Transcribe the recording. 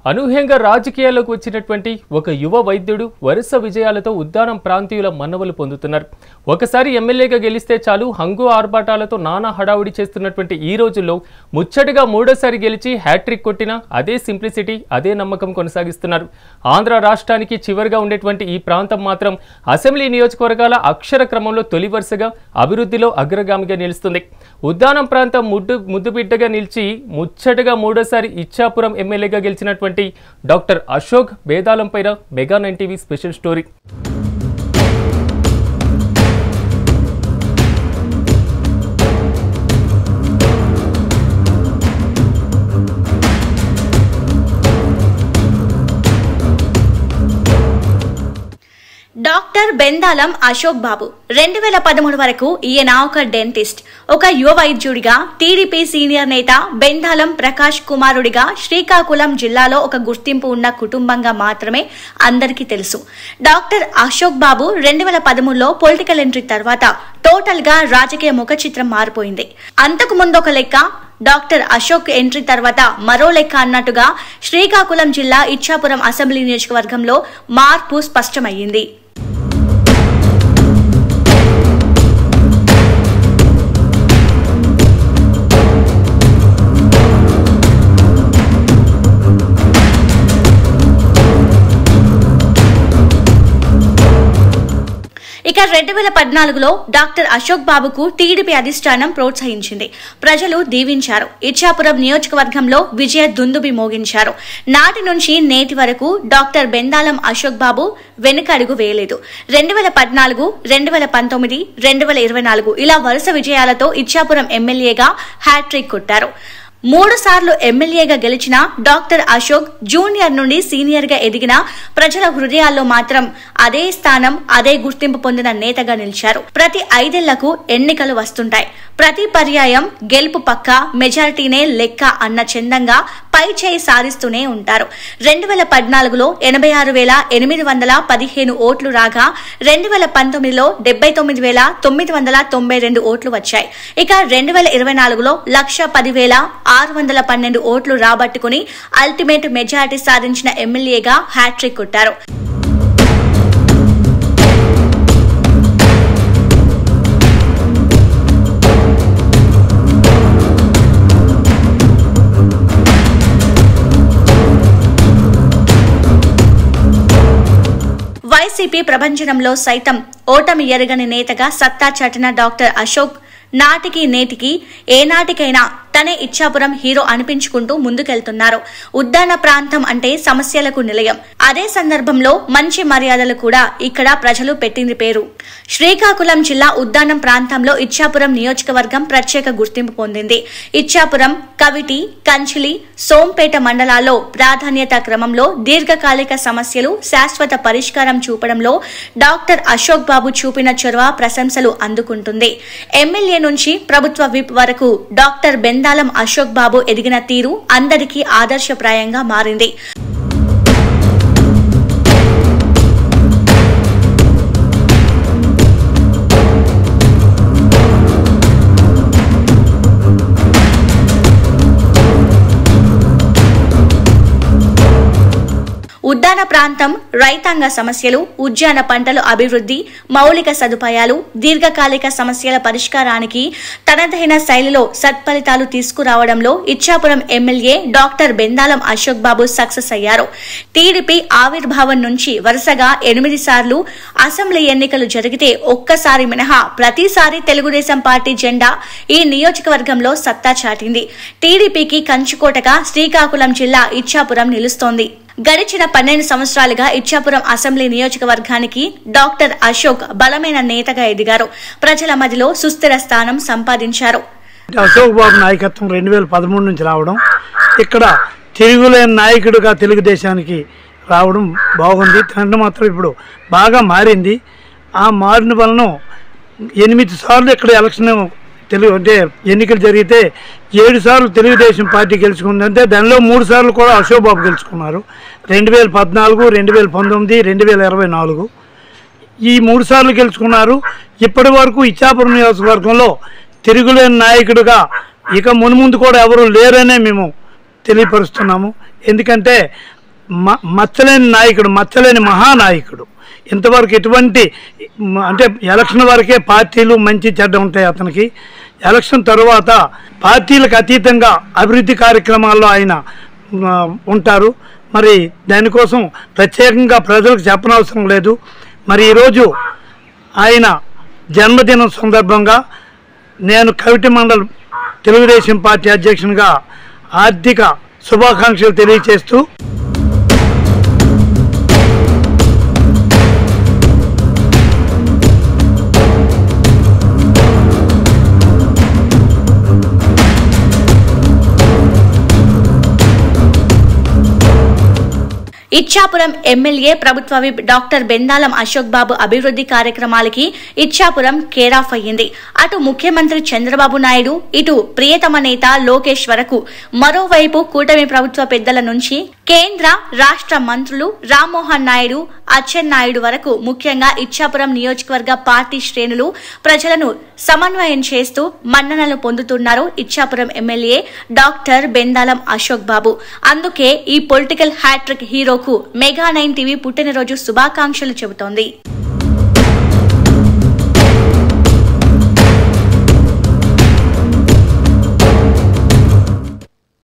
అనూహ్యంగా రాజకీయాల్లోకి వచ్చినటువంటి ఒక యువ వైద్యుడు వరుస విజయాలతో ఉద్దానం ప్రాంతీయుల మన్నవలు పొందుతున్నారు. ఒకసారి ఎమ్మెల్యేగా గెలిస్తే చాలు హంగు ఆర్భాటాలతో నానా హడావుడి చేస్తున్నటువంటి ఈ రోజుల్లో ముచ్చటగా మూడోసారి గెలిచి హ్యాట్రిక్ కొట్టిన అదే సింప్లిసిటీ, అదే నమ్మకం కొనసాగిస్తున్నారు. ఆంధ్ర రాష్ట్రానికి చివరిగా ఉండేటువంటి ఈ ప్రాంతం మాత్రం అసెంబ్లీ నియోజకవర్గాల అక్షర క్రమంలో తొలి వరుసగా అభివృద్ధిలో అగ్రగామిగా నిలుస్తుంది. ఉద్దానం ప్రాంతం ముద్దుబిడ్డగా నిలిచి ముచ్చటగా మూడోసారి ఇచ్చాపురం ఎమ్మెల్యేగా గెలిచినటువంటి డాక్టర్ అశోక్ బేదాలం పైన mega 9 TV special story. Doctor Bendalam Ashok Babu 2013 వరకు ఈయన ఒక డెంటిస్ట్, ఒక యువ వైద్యుడిగా టీడీపీ సీనియర్ నేత బెందాలం ప్రకాష్ కుమారుడిగా శ్రీకాకుళం జిల్లాలో ఒక గుర్తింపు ఉన్న కుటుంబంగా మాత్రమే అందరికీ తెలుసు. డాక్టర్ అశోక్ బాబు 2013లో పొలిటికల్ ఎంట్రీ తర్వాత టోటల్ గా రాజకీయ ముఖ చిత్రం మారిపోయింది. అంతకు ముందు ఒక లెక్క, డాక్టర్ అశోక్ ఎంట్రీ తర్వాత మరో లెక్క అన్నట్టుగా శ్రీకాకుళం జిల్లా ఇచ్చాపురం అసెంబ్లీ నియోజకవర్గంలో మార్పు స్పష్టమయ్యింది. ఇక 2014లో డాక్టర్ అశోక్ బాబుకు టీడీపీ అధిష్టానం ప్రోత్సహించింది. ప్రజలు దీవించారు. ఇచ్చాపురం నియోజకవర్గంలో విజయ దుందుబి మోగించారు. నాటి నుంచి నేటి వరకు డాక్టర్ బెందాలం అశోక్ బాబు వెనుకడుగు వేయలేదు. 2014, 2019, 2024 ఇలా వరుస విజయాలతో ఇచ్చాపురం ఎమ్మెల్యేగా హ్యాట్రిక్ కొట్టారు. 3 సార్లు ఎమ్మెల్యేగా గెలిచిన డాక్టర్ అశోక్ జూనియర్ నుండి సీనియర్ గా ఎదిగిన ప్రజల హృదయాల్లో మాత్రం అదే స్థానం, అదే గుర్తింపు పొందిన నేతగా నిలిచారు. ప్రతి 5 ఏళ్లకు ఎన్నికలు వస్తుంటాయి. ప్రతి పర్యాయం గెలుపు పక్క, మెజారిటీనే లెక్క అన్న చందంగా పై చేయి సాధిస్తూనే ఉంటారు. 2014లో 86,815 ఓట్లు రాగా 2019లో 79,992 ఓట్లు వచ్చాయి. ఇక 2024లో 1,10,612 ఓట్లు రాబట్టుకుని అల్టిమేట్ మెజారిటీ సాధించిన ఎమ్మెల్యేగా హ్యాట్రిక్ కొట్టారు. వైసీపీ ప్రభంజనంలో సైతం ఓటమి ఎరగని నేతగా సత్తా చాటిన డాక్టర్ అశోక్ నాటికి నేటికి ఏనాటికైనా తనే ఇచ్చాపురం హీరో అనిపించుకుంటూ ముందుకెళ్తున్నారు. ఉద్దాన ప్రాంతం అంటే సమస్యలకు నిలయం. అదే సందర్భంలో మంచి మర్యాదలు కూడా ఇక్కడ ప్రజలు పెట్టింది పేరు. శ్రీకాకుళం జిల్లా ఉద్దానం ప్రాంతంలో ఇచ్చాపురం నియోజకవర్గం ప్రత్యేక గుర్తింపు పొందింది. ఇచ్చాపురం, కవిటి, కంచిలి, సోంపేట మండలాల్లో ప్రాధాన్యత క్రమంలో దీర్ఘకాలిక సమస్యలు శాశ్వత పరిష్కారం చూపడంలో డాక్టర్ అశోక్ బాబు చూపిన చొరవ ప్రశంసలు అందుకుంటుంది. ఎమ్మెల్యే నుంచి ప్రభుత్వ విప్ వరకు డాక్టర్ బెందాలం అశోక్ బాబు ఎదిగిన తీరు అందరికీ ఆదర్శప్రాయంగా మారింది. ఉద్దాన ప్రాంతం రైతాంగ సమస్యలు, ఉద్యాన పంటలు అభివృద్ధి, మౌలిక సదుపాయాలు, దీర్ఘకాలిక సమస్యల పరిష్కారానికి తనదైన శైలిలో సత్ఫలితాలు తీసుకురావడంలో ఇచ్చాపురం ఎమ్మెల్యే డాక్టర్ బెందాలం అశోక్ బాబు సక్సెస్ అయ్యారు. టీడీపీ ఆవిర్భావం నుంచి వరుసగా 8 సార్లు అసెంబ్లీ ఎన్నికలు జరిగితే ఒక్కసారి మినహా ప్రతిసారి తెలుగుదేశం పార్టీ జెండా ఈ నియోజకవర్గంలో సత్తా చాటింది. టీడీపీకి కంచుకోటగా శ్రీకాకుళం జిల్లా ఇచ్చాపురం నిలుస్తోంది. గడిచిన 12 సంవత్సరాలుగా ఇచ్చాపురం అసెంబ్లీ నియోజకవర్గానికి డాక్టర్ అశోక్ బలమైన నేతగా ఎదిగారు. ప్రజల మధ్యలో సుస్థిర స్థానం సంపాదించారు. అశోక్ బాబు నాయకత్వం 2013 నుంచి రావడం, ఇక్కడ తిరుగులేని నాయకుడిగా తెలుగుదేశానికి రావడం బాగుంది. తండ్రి మాత్రం ఇప్పుడు బాగా మారింది. ఆ మారిన వలన 8 సార్లు ఇక్కడ ఎలక్షన్ అంటే ఎన్నికలు జరిగితే 7 సార్లు తెలుగుదేశం పార్టీ గెలుచుకుంది. అంటే దానిలో 3 సార్లు కూడా అశోక్ బాబు గెలుచుకున్నారు. 2014, 2019, 2024 ఈ 3 సార్లు గెలుచుకున్నారు. ఇప్పటి వరకు ఇచ్చాపురం నియోజకవర్గంలో తిరుగులేని నాయకుడిగా ఇక మున్ముందు కూడా ఎవరు లేరనే మేము తెలియపరుస్తున్నాము. ఎందుకంటే మచ్చలేని నాయకుడు, మచ్చలేని మహానాయకుడు. ఇంతవరకు ఎటువంటి అంటే ఎలక్షన్ వరకే పార్టీలు మంచి చెడ్డ ఉంటాయి అతనికి. ఎలక్షన్ తరువాత పార్టీలకు అతీతంగా అభివృద్ధి కార్యక్రమాల్లో ఆయన ఉంటారు. మరి దానికోసం ప్రత్యేకంగా ప్రజలకు చెప్పనవసరం లేదు. మరి ఈరోజు ఆయన జన్మదినం సందర్భంగా నేను కవిటి మండల్ తెలుగుదేశం పార్టీ అధ్యక్షునిగా ఆర్థిక శుభాకాంక్షలు తెలియజేస్తూ ఇచ్చాపురం ఎమ్మెల్యే ప్రభుత్వ విప్ డాక్టర్ బెందాలం అశోక్ బాబు అభివృద్ధి కార్యక్రమాలకి ఇచ్చాపురం కేరాఫ్ అయ్యింది. అటు ముఖ్యమంత్రి చంద్రబాబు నాయుడు, ఇటు ప్రియతమ నేత లోకేష్ వరకు, మరోవైపు కూటమి ప్రభుత్వ పెద్దల నుంచి కేంద్ర రాష్ట్ర మంత్రులు రామ్మోహన్ నాయుడు, అచ్చెన్నాయుడు వరకు ముఖ్యంగా ఇచ్చాపురం నియోజకవర్గ పార్టీ శ్రేణులు ప్రజలను సమన్వయం చేస్తూ మన్ననలు పొందుతున్నారు ఇచ్చాపురం ఎమ్మెల్యే డాక్టర్ బెందాలం అశోక్ బాబు. అందుకే ఈ పొలిటికల్ హ్యాట్రిక్ హీరోకు మెగా 9 టీవీ పుట్టినరోజు శుభాకాంక్షలు చెబుతోంది.